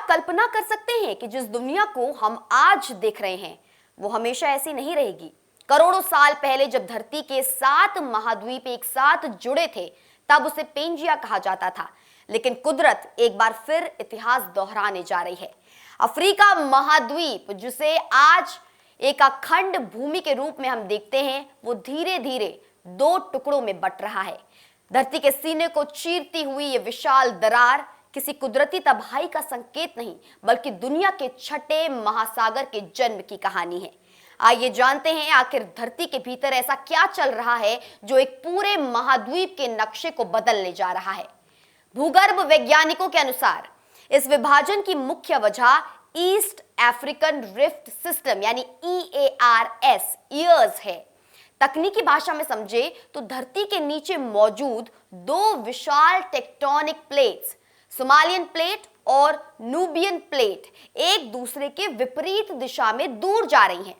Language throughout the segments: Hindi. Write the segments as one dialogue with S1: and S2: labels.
S1: कल्पना कर सकते हैं कि जिस दुनिया को हम आज देख रहे हैं वो हमेशा ऐसी नहीं रहेगी। करोड़ों साल पहले जब धरती के 7 महाद्वीप एक साथ जुड़े थे तब उसे पेंजिया कहा जाता था। लेकिन कुदरत एक बार फिर इतिहास दोहराने जा रही है। अफ्रीका महाद्वीप जिसे आज एक अखंड भूमि के रूप में हम देखते हैं, वो धीरे धीरे 2 टुकड़ों में बंट रहा है। धरती के सीने को चीरती हुई ये विशाल दरार किसी कुदरती तबाही का संकेत नहीं, बल्कि दुनिया के छठे महासागर के जन्म की कहानी है। आइए जानते हैं आखिर धरती के भीतर ऐसा क्या चल रहा है जो एक पूरे महाद्वीप के नक्शे को बदलने जा रहा है। भूगर्भ वैज्ञानिकों के अनुसार इस विभाजन की मुख्य वजह ईस्ट अफ्रीकन रिफ्ट सिस्टम यानी EARS है। तकनीकी भाषा में समझे तो धरती के नीचे मौजूद 2 विशाल टेक्टोनिक प्लेट्स, सोमालियन प्लेट और नूबियन प्लेट, एक दूसरे के विपरीत दिशा में दूर जा रही हैं।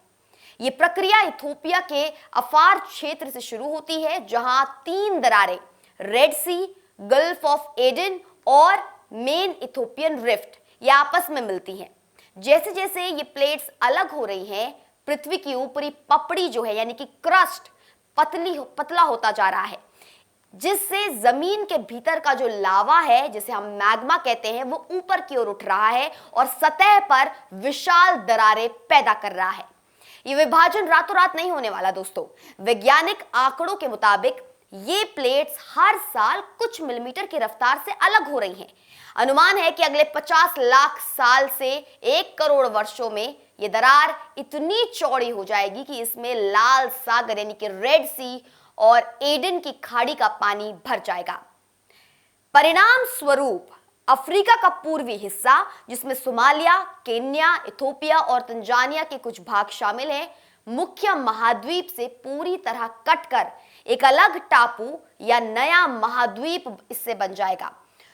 S1: ये प्रक्रिया इथोपिया के अफार क्षेत्र से शुरू होती है, जहां 3 दरारें Red Sea, Gulf of Aden और मेन इथोपियन रिफ्ट ये आपस में मिलती हैं। जैसे जैसे ये प्लेट्स अलग हो रही हैं, पृथ्वी की ऊपरी पपड़ी जो है यानी कि क्रस्ट पतला होता जा रहा है, जिससे जमीन के भीतर का जो लावा है, जिसे हम मैग्मा कहते हैं, वो ऊपर की ओर उठ रहा है और सतह पर विशाल दरारें पैदा कर रहा है। ये विभाजन रातों रात नहीं होने वाला दोस्तों। वैज्ञानिक आंकड़ों के मुताबिक ये प्लेट्स हर साल कुछ मिलीमीटर की रफ्तार से अलग हो रही हैं। अनुमान है कि अगले 50 लाख साल से 1 करोड़ वर्षों में ये दरार इतनी चौड़ी हो जाएगी कि इसमें लाल सागर यानी कि रेड सी और एडन की खाड़ी का पानी भर जाएगा। परिणाम स्वरूप अफ्रीका का पूर्वी हिस्सा, जिसमें सोमालिया, केन्या, इथोपिया और तंजानिया के कुछ भाग शामिल हैं, मुख्य महाद्वीप से पूरी तरह कटकर एक अलग टापू या नया महाद्वीप इससे बन जाएगा।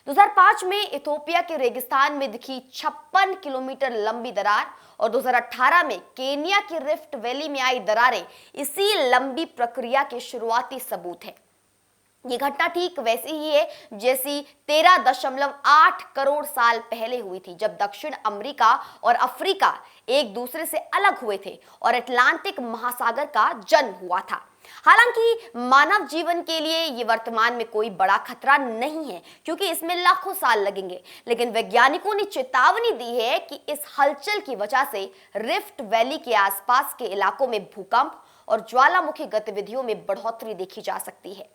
S1: 2005 में इथोपिया के रेगिस्तान में दिखी 56 किलोमीटर लंबी दरार और 2018 में केन्या की रिफ्ट वैली में आई दरारें इसी लंबी प्रक्रिया के शुरुआती सबूत हैं। ये घटना ठीक वैसी ही है जैसी 13.8 करोड़ साल पहले हुई थी, जब दक्षिण अमेरिका और अफ्रीका एक दूसरे से अलग हुए थे और अटलांटिक महासागर का जन्म हुआ था। हालांकि मानव जीवन के लिए ये वर्तमान में कोई बड़ा खतरा नहीं है, क्योंकि इसमें लाखों साल लगेंगे। लेकिन वैज्ञानिकों ने चेतावनी दी है कि इस हलचल की वजह से रिफ्ट वैली के आसपास के इलाकों में भूकंप और ज्वालामुखी गतिविधियों में बढ़ोतरी देखी जा सकती है।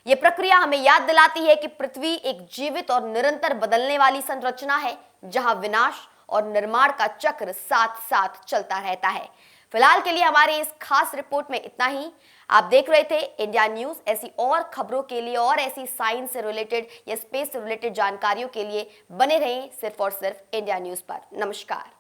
S1: ये प्रक्रिया हमें याद दिलाती है कि पृथ्वी एक जीवित और निरंतर बदलने वाली संरचना है, जहां विनाश और निर्माण का चक्र साथ साथ चलता रहता है। फिलहाल के लिए हमारे इस खास रिपोर्ट में इतना ही। आप देख रहे थे इंडिया न्यूज। ऐसी और खबरों के लिए और ऐसी साइंस से रिलेटेड या स्पेस से रिलेटेड जानकारियों के लिए बने रहें सिर्फ और सिर्फ इंडिया न्यूज पर। नमस्कार।